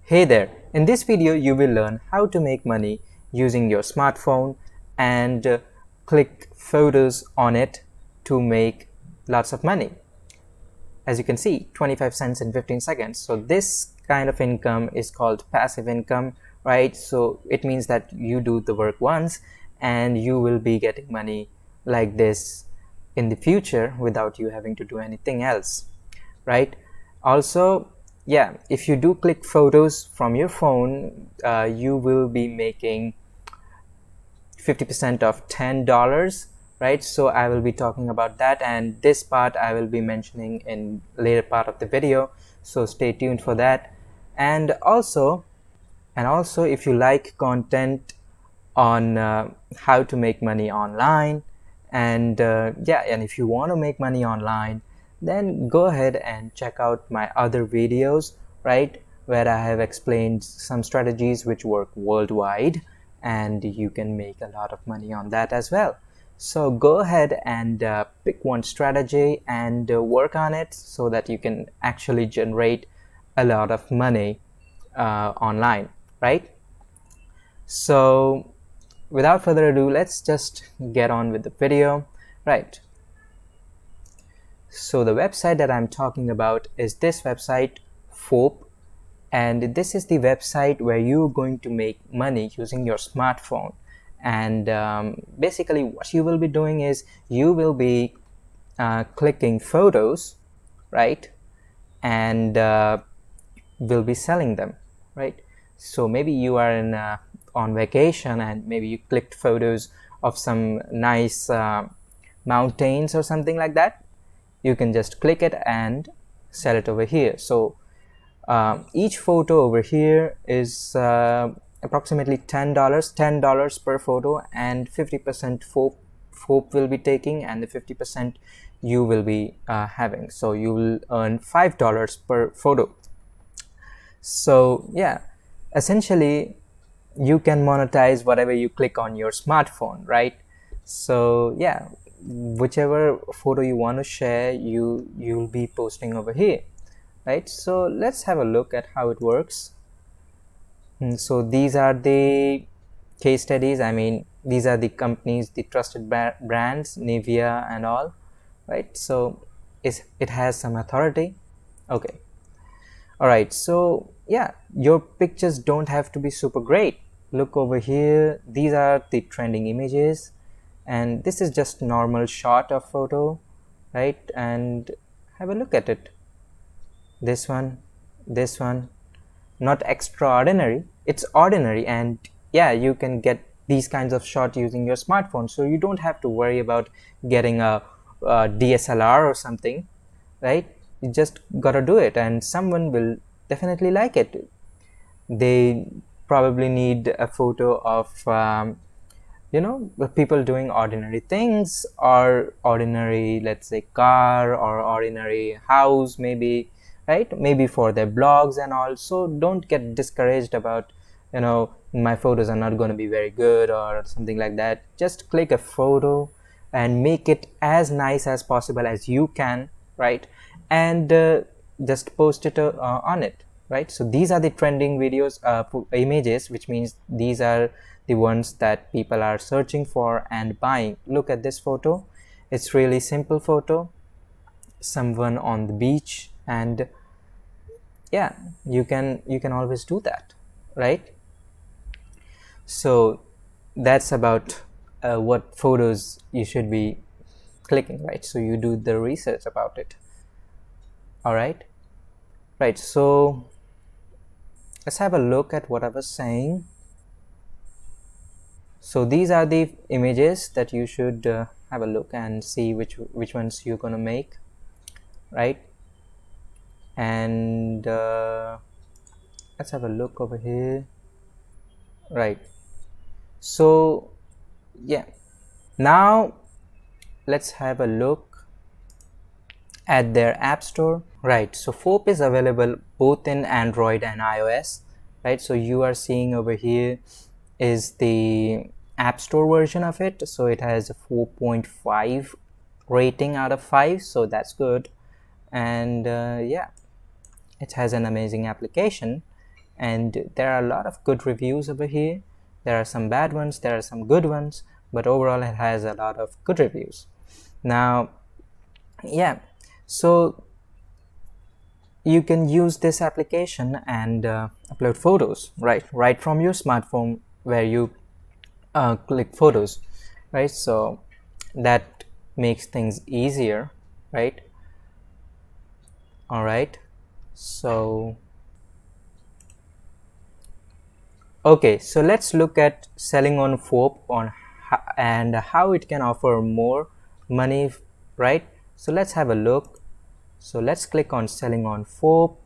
Hey there, in this video you will learn how to make money using your smartphone and click photos on it to make lots of money. As you can see, 25 cents in 15 seconds. So this kind of income is called passive income, right? So it means that you do the work once and you will be getting money like this in the future without you having to do anything else, right? Also, yeah, if you do click photos from your phone, you will be making 50% of $10, right? So I will be talking about that, and this part I will be mentioning in later part of the video, so stay tuned for that. And also if you like content on how to make money online, and and if you want to make money online, then go ahead and check out my other videos, right, where I have explained some strategies which work worldwide, and you can make a lot of money on that as well. So go ahead and pick one strategy and work on it so that you can actually generate a lot of money online, right? So without further ado, let's just get on with the video, right? So the website that I'm talking about is this website, FOP, and this is the website where you're going to make money using your smartphone. And basically what you will be doing is you will be clicking photos, right, and will be selling them, right? So maybe you are in on vacation and maybe you clicked photos of some nice mountains or something like that. You can just click it and sell it over here. So each photo over here is approximately $10 per photo, and 50% FOP will be taking, and the 50% you will be having. So you will earn $5 per photo. So yeah, essentially you can monetize whatever you click on your smartphone, right? So yeah, whichever photo you want to share, you'll be posting over here, right? So let's have a look at how it works. So these are the case studies. I mean, these are the companies, the trusted brands, Nivea and all, right? So it has some authority. Okay. All right, so yeah, your pictures don't have to be super great. Look over here, these are the trending images, and this is just normal shot of photo, right? And have a look at it. This one, not extraordinary, it's ordinary. And yeah, you can get these kinds of shots using your smartphone, so you don't have to worry about getting a DSLR or something, right? You just gotta do it, and someone will definitely like it. They probably need a photo of people doing ordinary things, or ordinary, let's say, car or ordinary house, maybe, right? Maybe for their blogs and all. So don't get discouraged about, my photos are not going to be very good or something like that. Just click a photo and make it as nice as possible as you can, right? And just post it on it, right? So these are the trending videos, images, which means these are the ones that people are searching for and buying. Look at this photo. It's really simple photo, someone on the beach, and yeah, you can always do that, right? So that's about what photos you should be clicking, right? So you do the research about it. All right, so let's have a look at what I was saying. So these are the images that you should have a look and see which ones you're gonna make, right? And let's have a look over here, right? So yeah, now let's have a look at their app store, right? So FOP is available both in Android and iOS, right? So you are seeing over here is the app store version of it. So it has a 4.5 rating out of 5, so that's good. And yeah, it has an amazing application. and there are a lot of good reviews over here. There are some bad ones, there are some good ones, but overall it has a lot of good reviews. Now, yeah, so you can use this application and upload photos right from your smartphone where you click photos, right? So that makes things easier, right? All right, so okay, so let's look at selling on Foap and how it can offer more money, right? So let's have a look. So let's click on selling on Foap,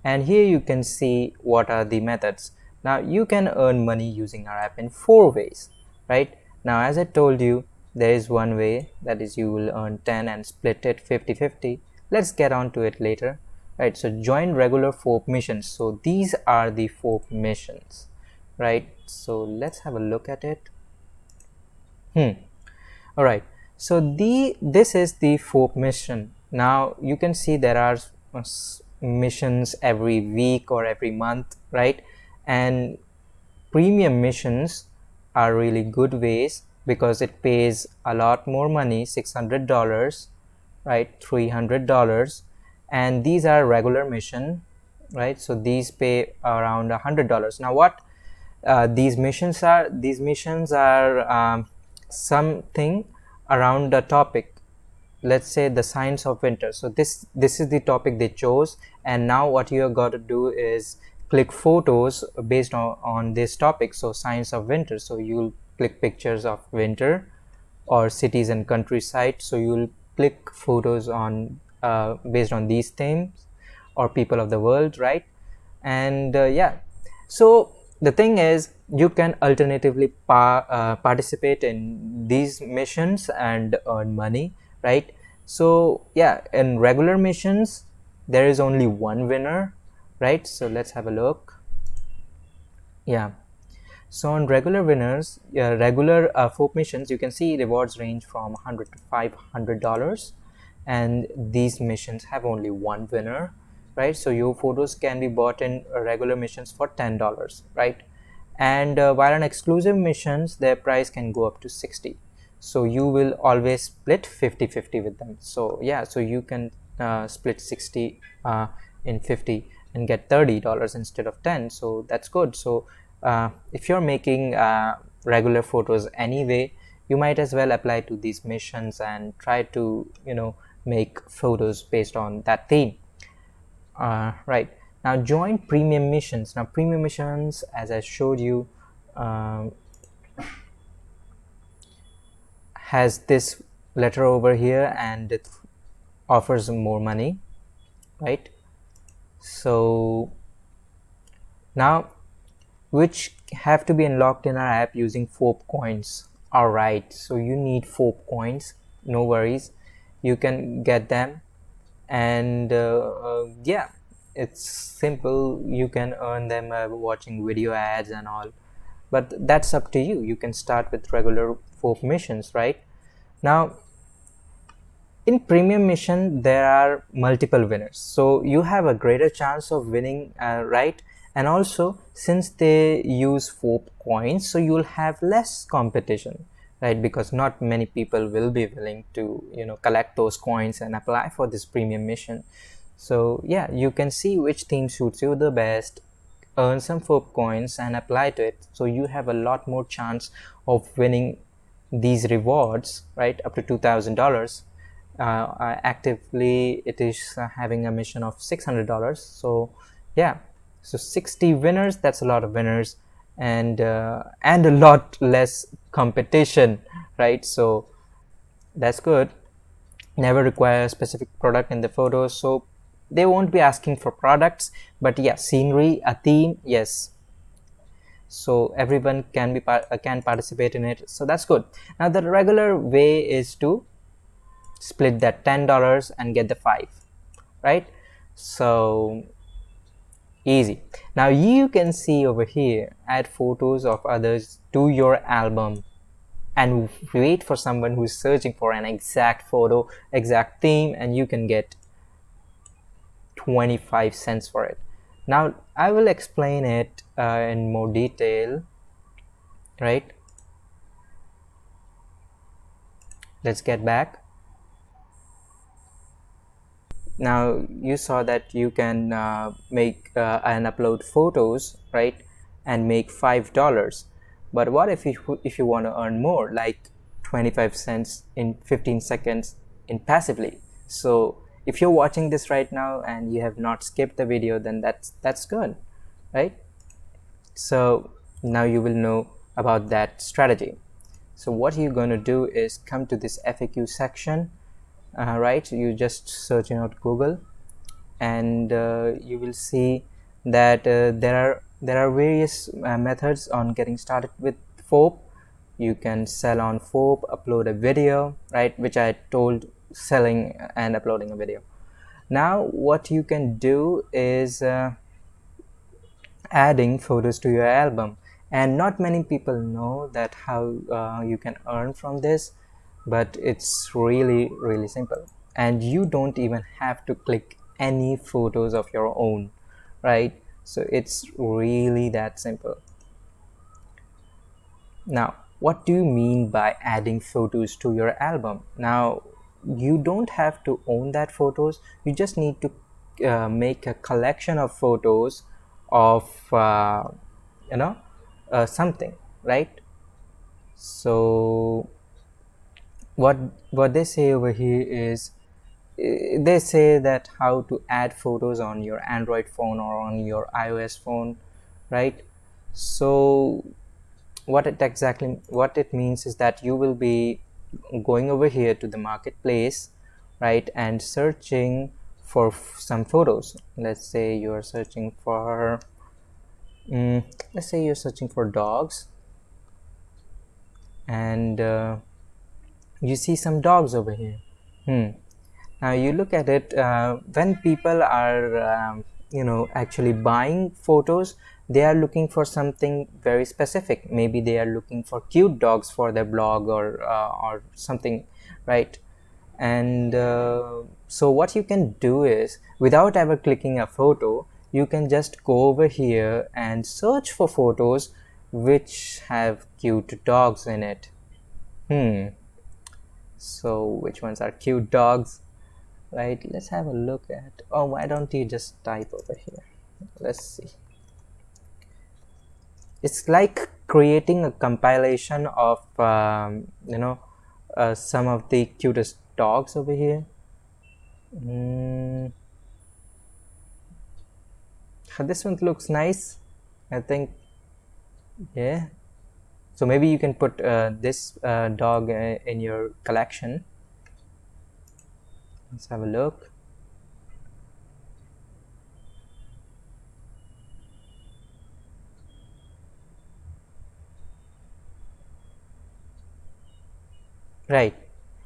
and here you can see what are the methods. Now you can earn money using our app in 4 ways, right? Now as I told you, there is one way, that is you will earn 10 and split it 50-50. Let's get on to it later, right? So join regular Foap missions. So these are the Foap missions, right? So let's have a look at it. All right, so this is the Foap mission. Now you can see there are missions every week or every month, right? And premium missions are really good ways because it pays a lot more money, $600, right? $300, and these are regular mission, right? So these pay around $100. Now what these missions are something around a topic. Let's say the science of winter. So this is the topic they chose, and now what you have got to do is click photos based on this topic. So science of winter, so you'll click pictures of winter or cities and countryside. So you'll click photos on based on these themes or people of the world, right? And yeah, so the thing is you can alternatively participate in these missions and earn money, right? So yeah, in regular missions there is only one winner, right? So let's have a look. Yeah, so on regular winners, regular Foap missions, you can see rewards range from $100 to $500, and these missions have only one winner, right? So your photos can be bought in regular missions for $10, right? And while on exclusive missions, their price can go up to $60. So you will always split 50-50 with them. So yeah, so you can split 60 in 50 and get $30 instead of 10. So that's good. So if you're making regular photos anyway, you might as well apply to these missions and try to make photos based on that theme. Right, now join premium missions. Now premium missions, as I showed you, has this letter over here and it offers more money, right? So now which have to be unlocked in our app using Foap coins. All right, so you need Foap coins, no worries, you can get them. And yeah, it's simple, you can earn them watching video ads and all, but that's up to you. You can start with regular Foap missions, right? Now in premium mission there are multiple winners, so you have a greater chance of winning, right? And also since they use Foap coins, so you'll have less competition, right? Because not many people will be willing to collect those coins and apply for this premium mission. So yeah, you can see which theme suits you the best, earn some Foap coins and apply to it, so you have a lot more chance of winning these rewards, right? Up to $2,000. Actively it is having a mission of $600. So yeah, so 60 winners, that's a lot of winners, and a lot less competition, right? So that's good. Never require a specific product in the photos, so they won't be asking for products, but yeah, scenery, a theme, yes. So everyone can participate in it, so that's good. Now the regular way is to split that $10 and get the 5, right? So easy. Now you can see over here, add photos of others to your album and wait for someone who's searching for an exact photo, exact theme, and you can get 25 cents for it. Now I will explain it in more detail, right? Let's get back. Now you saw that you can make and upload photos, right, and make $5. But what if you want to earn more, like 25 cents in 15 seconds in passively? So if you're watching this right now and you have not skipped the video, then that's good, right? So now you will know about that strategy. So what you're going to do is come to this FAQ section, right? You just search out Google, and you will see that there are various methods on getting started with FOAP. You can sell on FOAP, upload a video, right, which I told, selling and uploading a video. Now what you can do is adding photos to your album, and not many people know that how you can earn from this, but it's really simple, and you don't even have to click any photos of your own, right? So it's really that simple. Now what do you mean by adding photos to your album? Now you don't have to own that photos, you just need to make a collection of photos of you know something, right? So what what they say over here is, they say that how to add photos on your Android phone or on your iOS phone, right? So what it means is that you will be going over here to the marketplace, right, and searching for some photos. Let's say you are searching for let's say you're searching for dogs, and you see some dogs over here. Now you look at it, when people are actually buying photos, they are looking for something very specific. Maybe they are looking for cute dogs for their blog or something, right? And so what you can do is, without ever clicking a photo, you can just go over here and search for photos which have cute dogs in it. So which ones are cute dogs, right? Let's have a look at, oh, why don't you just type over here? Let's see. It's like creating a compilation of some of the cutest dogs over here. This one looks nice, I think. Yeah, so maybe you can put this dog in your collection. Let's have a look. Right.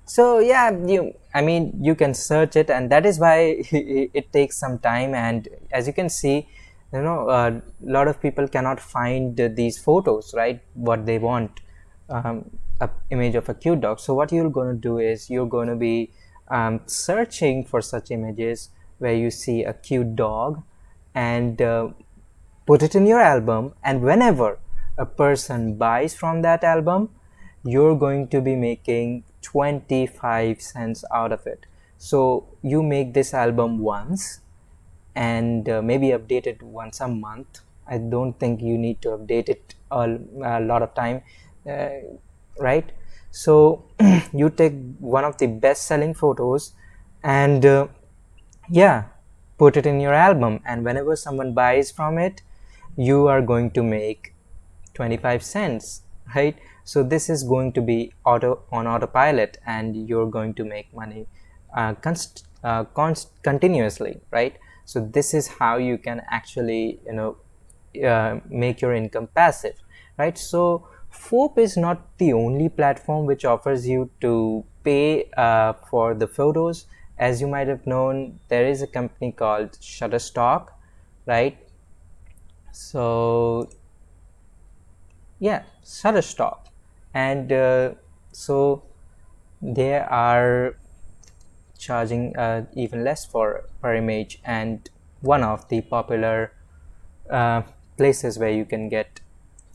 So yeah, you can search it, and that is why it takes some time. And as you can see, a lot of people cannot find these photos, right, what they want, a image of a cute dog. So what you're going to do is, you're going to be searching for such images where you see a cute dog, and put it in your album, and whenever a person buys from that album, you're going to be making 25 cents out of it. So you make this album once, and maybe update it once a month. I don't think you need to update it a lot of time, uh, right? So you take one of the best selling photos, and yeah, put it in your album, and whenever someone buys from it, you are going to make 25 cents, right? So this is going to be on autopilot, and you're going to make money continuously, right? So this is how you can actually make your income passive, right? So FOAP is not the only platform which offers you to pay for the photos. As you might have known, there is a company called Shutterstock, right? So yeah, Shutterstock, and so they are charging even less for per image, and one of the popular uh, places where you can get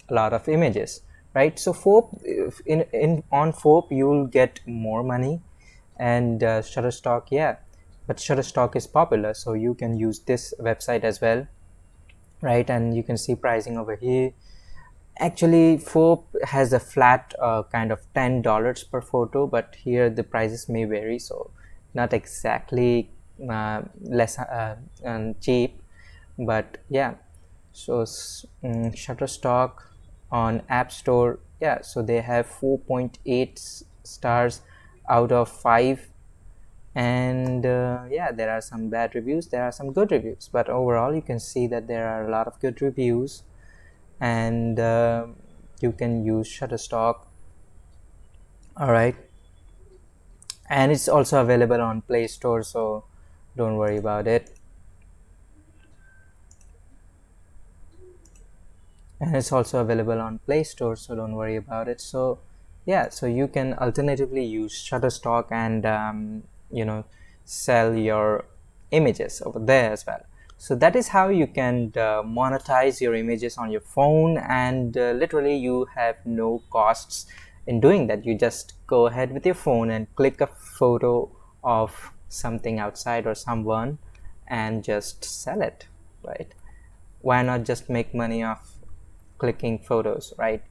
a lot of images, right? So Fope, in on Fope you'll get more money, and Shutterstock, yeah, but Shutterstock is popular, so you can use this website as well, right? And you can see pricing over here. Actually, Fope has a flat kind of $10 per photo, but here the prices may vary, so not exactly less cheap, but yeah. So Shutterstock on App Store, yeah, so they have 4.8 stars out of 5, and yeah, there are some bad reviews, there are some good reviews, but overall you can see that there are a lot of good reviews, and you can use Shutterstock. All right, and it's also available on Play Store, so don't worry about it. And it's also available on Play Store, so don't worry about it. So yeah, so you can alternatively use Shutterstock and sell your images over there as well. So that is how you can monetize your images on your phone, and literally you have no costs in doing that. You just go ahead with your phone and click a photo of something outside or someone and just sell it, right? Why not just make money off clicking photos, right?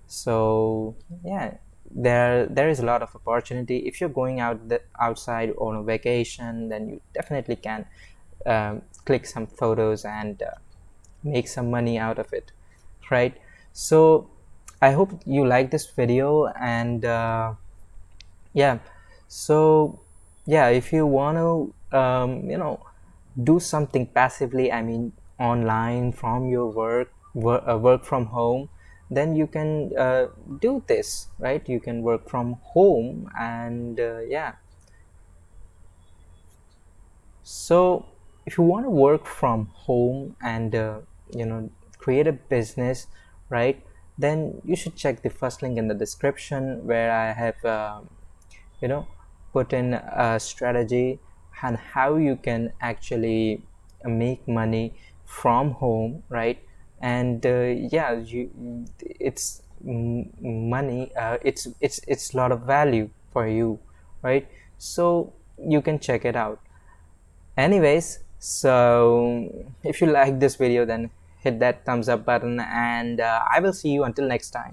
So yeah, there is a lot of opportunity. If you're going outside on a vacation, then you definitely can click some photos and make some money out of it, right? So I hope you like this video, and yeah, so yeah, if you want to do something passively, I mean online from your work from home, then you can do this, right? You can work from home, and yeah, so if you want to work from home and create a business, right, then you should check the first link in the description, where I have you know put in a strategy and how you can actually make money from home, right? And yeah, it's money, it's a lot of value for you, right? So you can check it out. Anyways, so if you like this video, then hit that thumbs up button, and I will see you until next time.